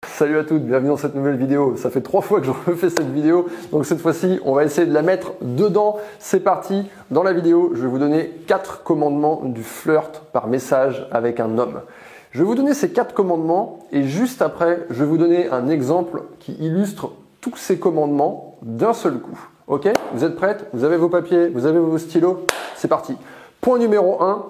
Salut à toutes, bienvenue dans cette nouvelle vidéo. Ça fait 3 fois que je refais cette vidéo, donc cette fois-ci, on va essayer de la mettre dedans. C'est parti. Dans la vidéo, je vais vous donner 4 commandements du flirt par message avec un homme. Je vais vous donner ces 4 commandements et juste après, je vais vous donner un exemple qui illustre tous ces commandements d'un seul coup. Ok? Vous êtes prêtes? Vous avez vos papiers, vous avez vos stylos? C'est parti. Point numéro 1,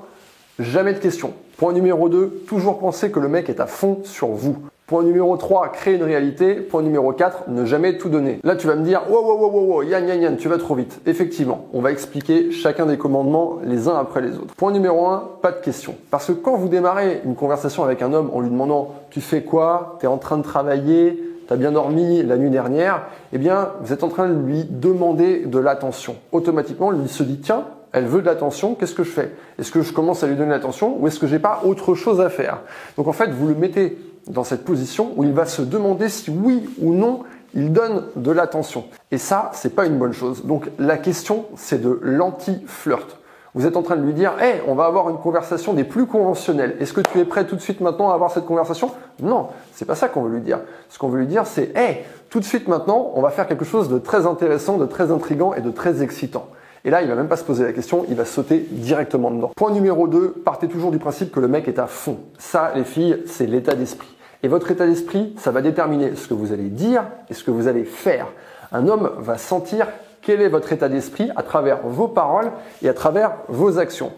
jamais de questions. Point numéro 2, toujours penser que le mec est à fond sur vous. Point numéro 3, créer une réalité. Point numéro 4, ne jamais tout donner. Là, tu vas me dire, wow, Yann, tu vas trop vite. Effectivement, on va expliquer chacun des commandements les uns après les autres. Point numéro 1, pas de questions. Parce que quand vous démarrez une conversation avec un homme en lui demandant, tu fais quoi? T'es en train de travailler? T'as bien dormi la nuit dernière? Eh bien, vous êtes en train de lui demander de l'attention. Automatiquement, lui se dit, tiens, elle veut de l'attention, qu'est-ce que je fais? Est-ce que je commence à lui donner l'attention ou est-ce que j'ai pas autre chose à faire? Donc en fait, vous le mettez dans cette position où il va se demander si oui ou non il donne de l'attention. Et ça, c'est pas une bonne chose. Donc la question, c'est de l'anti-flirt. Vous êtes en train de lui dire, hey, on va avoir une conversation des plus conventionnelles. Est-ce que tu es prêt tout de suite maintenant à avoir cette conversation? Non, c'est pas ça qu'on veut lui dire. Ce qu'on veut lui dire, c'est, hey, tout de suite maintenant, on va faire quelque chose de très intéressant, de très intriguant et de très excitant. Et là, il va même pas se poser la question, il va sauter directement dedans. Point numéro 2, partez toujours du principe que le mec est à fond. Ça, les filles, c'est l'état d'esprit. Et votre état d'esprit, ça va déterminer ce que vous allez dire et ce que vous allez faire. Un homme va sentir quel est votre état d'esprit à travers vos paroles et à travers vos actions.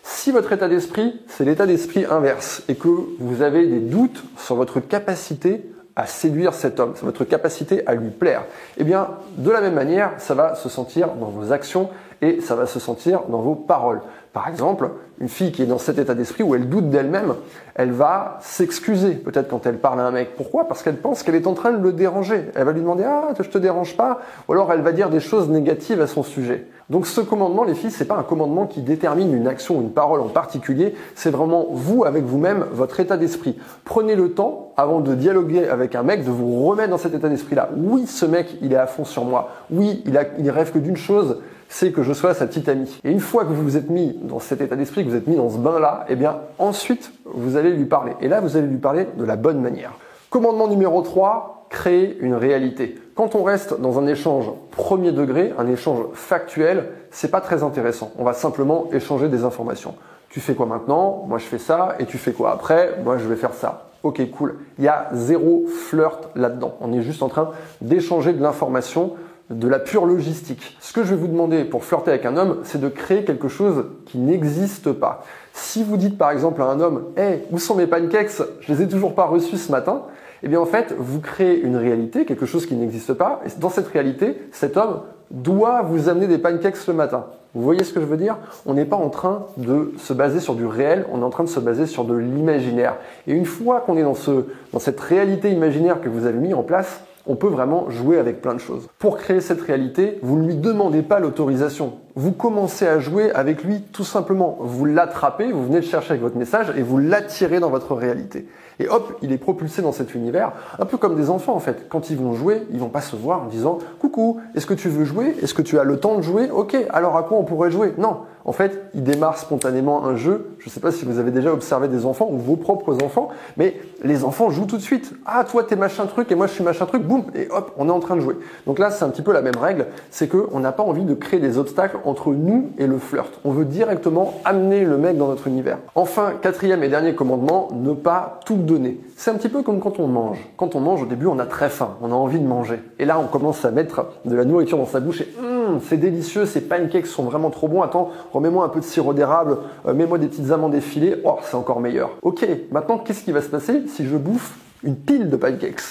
Si votre état d'esprit, c'est l'état d'esprit inverse et que vous avez des doutes sur votre capacité à séduire cet homme, sur votre capacité à lui plaire, eh bien, de la même manière, ça va se sentir dans vos actions et ça va se sentir dans vos paroles. Par exemple, une fille qui est dans cet état d'esprit où elle doute d'elle-même, elle va s'excuser peut-être quand elle parle à un mec. Pourquoi? Parce qu'elle pense qu'elle est en train de le déranger. Elle va lui demander « Ah, je te dérange pas ?» ou alors elle va dire des choses négatives à son sujet. Donc ce commandement, les filles, c'est pas un commandement qui détermine une action ou une parole en particulier, c'est vraiment vous avec vous-même, votre état d'esprit. Prenez le temps, avant de dialoguer avec un mec, de vous remettre dans cet état d'esprit-là. Oui, ce mec, il est à fond sur moi. Oui, il rêve que d'une chose, c'est que je sois sa petite amie. Et une fois que vous vous êtes mis dans cet état d'esprit, que vous êtes mis dans ce bain-là, eh bien ensuite, vous allez lui parler. Et là, vous allez lui parler de la bonne manière. Commandement numéro 3, créer une réalité. Quand on reste dans un échange premier degré, un échange factuel, c'est pas très intéressant. On va simplement échanger des informations. Tu fais quoi maintenant? Moi, je fais ça. Et tu fais quoi après? Moi, je vais faire ça. Ok, cool. Il y a zéro flirt là-dedans. On est juste en train d'échanger de l'information, de la pure logistique. Ce que je vais vous demander pour flirter avec un homme, c'est de créer quelque chose qui n'existe pas. Si vous dites par exemple à un homme « Hey, où sont mes pancakes? Je les ai toujours pas reçus ce matin », eh bien en fait, vous créez une réalité, quelque chose qui n'existe pas, et dans cette réalité, cet homme doit vous amener des pancakes le matin. Vous voyez ce que je veux dire? On n'est pas en train de se baser sur du réel, on est en train de se baser sur de l'imaginaire. Et une fois qu'on est dans cette réalité imaginaire que vous avez mis en place, on peut vraiment jouer avec plein de choses. Pour créer cette réalité, vous ne lui demandez pas l'autorisation. Vous commencez à jouer avec lui tout simplement. Vous l'attrapez, vous venez le chercher avec votre message et vous l'attirez dans votre réalité. Et hop, il est propulsé dans cet univers, un peu comme des enfants en fait. Quand ils vont jouer, ils vont pas se voir en disant « Coucou, est-ce que tu veux jouer? Est-ce que tu as le temps de jouer? Ok, alors à quoi on pourrait jouer ?» Non, en fait, ils démarrent spontanément un jeu. Je ne sais pas si vous avez déjà observé des enfants ou vos propres enfants, mais les enfants jouent tout de suite. « Ah, toi t'es machin truc et moi je suis machin truc, boum, et hop, on est en train de jouer. » Donc là, c'est un petit peu la même règle, c'est qu'on n'a pas envie de créer des obstacles entre nous et le flirt. On veut directement amener le mec dans notre univers. Enfin, 4e et dernier commandement, ne pas tout donner. C'est un petit peu comme quand on mange. Quand on mange, au début, on a très faim, on a envie de manger. Et là, on commence à mettre de la nourriture dans sa bouche et c'est délicieux, ces pancakes sont vraiment trop bons. Attends, remets-moi un peu de sirop d'érable, mets-moi des petites amandes effilées. Oh, c'est encore meilleur. Ok, maintenant, qu'est-ce qui va se passer si je bouffe une pile de pancakes?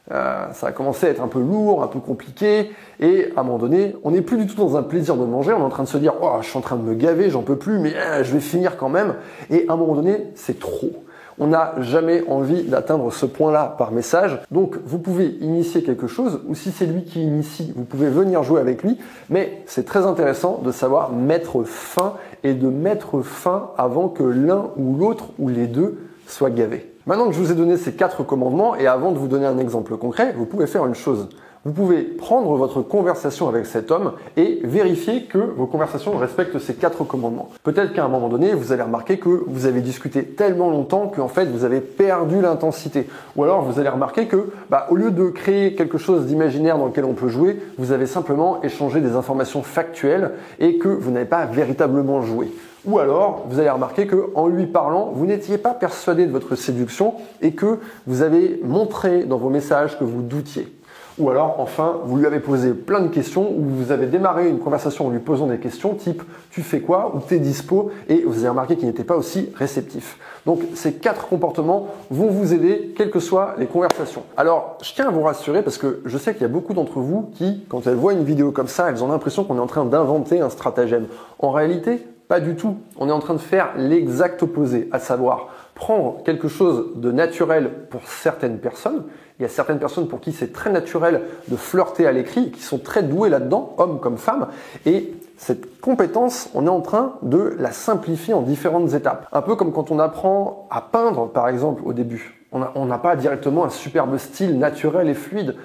Ça va commencer à être un peu lourd, un peu compliqué, et à un moment donné, on n'est plus du tout dans un plaisir de manger, on est en train de se dire « Oh, je suis en train de me gaver, j'en peux plus, mais je vais finir quand même », et à un moment donné, c'est trop. On n'a jamais envie d'atteindre ce point-là par message, donc vous pouvez initier quelque chose, ou si c'est lui qui initie, vous pouvez venir jouer avec lui, mais c'est très intéressant de savoir mettre fin, et de mettre fin avant que l'un ou l'autre, ou les deux, soient gavés. Maintenant que je vous ai donné ces 4 commandements, et avant de vous donner un exemple concret, vous pouvez faire une chose. vous pouvez prendre votre conversation avec cet homme et vérifier que vos conversations respectent ces 4 commandements. Peut-être qu'à un moment donné, vous allez remarquer que vous avez discuté tellement longtemps qu'en fait, vous avez perdu l'intensité. Ou alors, vous allez remarquer que, au lieu de créer quelque chose d'imaginaire dans lequel on peut jouer, vous avez simplement échangé des informations factuelles et que vous n'avez pas véritablement joué. Ou alors, vous allez remarquer qu'en lui parlant, vous n'étiez pas persuadé de votre séduction et que vous avez montré dans vos messages que vous doutiez. Ou alors, enfin, vous lui avez posé plein de questions ou vous avez démarré une conversation en lui posant des questions type « tu fais quoi ?» ou « t'es dispo ?» et vous avez remarqué qu'il n'était pas aussi réceptif. Donc, ces 4 comportements vont vous aider, quelles que soient les conversations. Alors, je tiens à vous rassurer parce que je sais qu'il y a beaucoup d'entre vous qui, quand elles voient une vidéo comme ça, elles ont l'impression qu'on est en train d'inventer un stratagème. En réalité, pas du tout. On est en train de faire l'exact opposé, à savoir prendre quelque chose de naturel pour certaines personnes. Il y a certaines personnes pour qui c'est très naturel de flirter à l'écrit, qui sont très douées là-dedans, hommes comme femmes. Et cette compétence, on est en train de la simplifier en différentes étapes. Un peu comme quand on apprend à peindre, par exemple, au début. On n'a pas directement un superbe style naturel et fluide.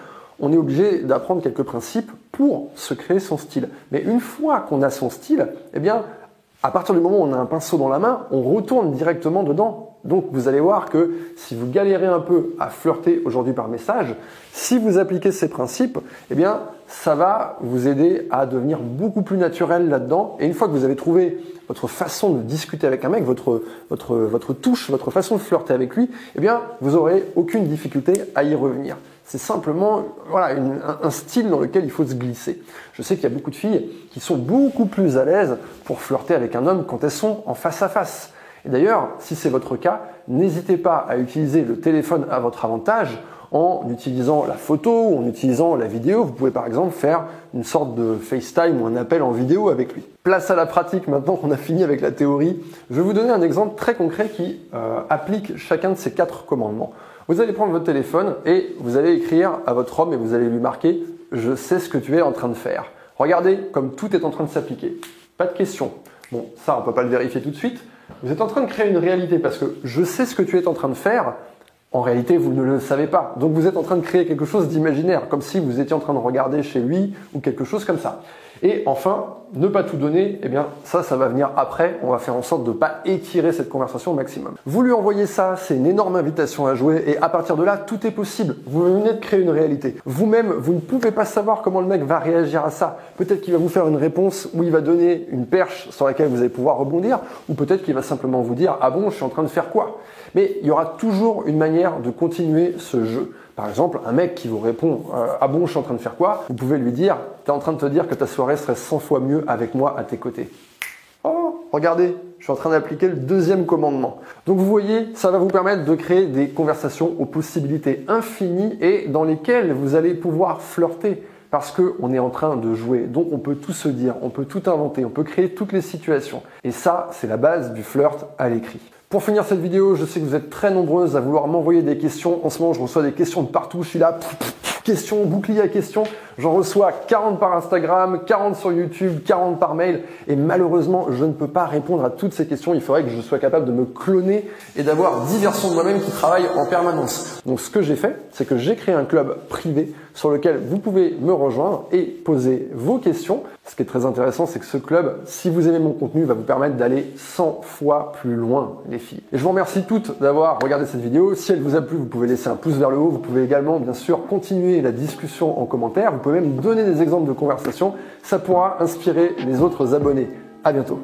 On est obligé d'apprendre quelques principes pour se créer son style. Mais une fois qu'on a son style, eh bien, à partir du moment où on a un pinceau dans la main, on retourne directement dedans. Donc vous allez voir que si vous galérez un peu à flirter aujourd'hui par message, si vous appliquez ces principes, eh bien ça va vous aider à devenir beaucoup plus naturel là-dedans. Et une fois que vous avez trouvé votre façon de discuter avec un mec, votre touche, votre façon de flirter avec lui, eh bien vous n'aurez aucune difficulté à y revenir. C'est simplement un style dans lequel il faut se glisser. Je sais qu'il y a beaucoup de filles qui sont beaucoup plus à l'aise pour flirter avec un homme quand elles sont en face à face. Et d'ailleurs, si c'est votre cas, n'hésitez pas à utiliser le téléphone à votre avantage en utilisant la photo ou en utilisant la vidéo. Vous pouvez par exemple faire une sorte de FaceTime ou un appel en vidéo avec lui. Place à la pratique maintenant qu'on a fini avec la théorie. Je vais vous donner un exemple très concret qui applique chacun de ces 4 commandements. Vous allez prendre votre téléphone et vous allez écrire à votre homme et vous allez lui marquer « Je sais ce que tu es en train de faire ». Regardez comme tout est en train de s'appliquer. Pas de questions. Bon, ça on ne peut pas le vérifier tout de suite. Vous êtes en train de créer une réalité parce que je sais ce que tu es en train de faire. En réalité, vous ne le savez pas. Donc vous êtes en train de créer quelque chose d'imaginaire, comme si vous étiez en train de regarder chez lui ou quelque chose comme ça. Et enfin, ne pas tout donner, eh bien ça va venir après. On va faire en sorte de ne pas étirer cette conversation au maximum. Vous lui envoyez ça, c'est une énorme invitation à jouer et à partir de là, tout est possible. Vous venez de créer une réalité. Vous-même, vous ne pouvez pas savoir comment le mec va réagir à ça. Peut-être qu'il va vous faire une réponse où il va donner une perche sur laquelle vous allez pouvoir rebondir ou peut-être qu'il va simplement vous dire « Ah bon, je suis en train de faire quoi ?» Mais il y aura toujours une manière de continuer ce jeu. Par exemple, un mec qui vous répond « Ah bon, je suis en train de faire quoi ?» Vous pouvez lui dire « T'es en train de te dire que ta soirée serait 100 fois mieux avec moi à tes côtés. » Oh, regardez, je suis en train d'appliquer le 2e commandement. Donc vous voyez, ça va vous permettre de créer des conversations aux possibilités infinies et dans lesquelles vous allez pouvoir flirter. Parce qu'on est en train de jouer, donc on peut tout se dire, on peut tout inventer, on peut créer toutes les situations. Et ça, c'est la base du flirt à l'écrit. Pour finir cette vidéo, je sais que vous êtes très nombreuses à vouloir m'envoyer des questions. En ce moment, je reçois des questions de partout. Je suis là, questions, bouclier à questions. J'en reçois 40 par Instagram, 40 sur YouTube, 40 par mail. Et malheureusement, je ne peux pas répondre à toutes ces questions. Il faudrait que je sois capable de me cloner et d'avoir 10 versions de moi-même qui travaillent en permanence. Donc ce que j'ai fait, c'est que j'ai créé un club privé sur lequel vous pouvez me rejoindre et poser vos questions. Ce qui est très intéressant, c'est que ce club, si vous aimez mon contenu, va vous permettre d'aller 100 fois plus loin, les filles. Et je vous remercie toutes d'avoir regardé cette vidéo. Si elle vous a plu, vous pouvez laisser un pouce vers le haut. Vous pouvez également, bien sûr, continuer la discussion en commentaire. Vous pouvez même donner des exemples de conversation. Ça pourra inspirer les autres abonnés. À bientôt.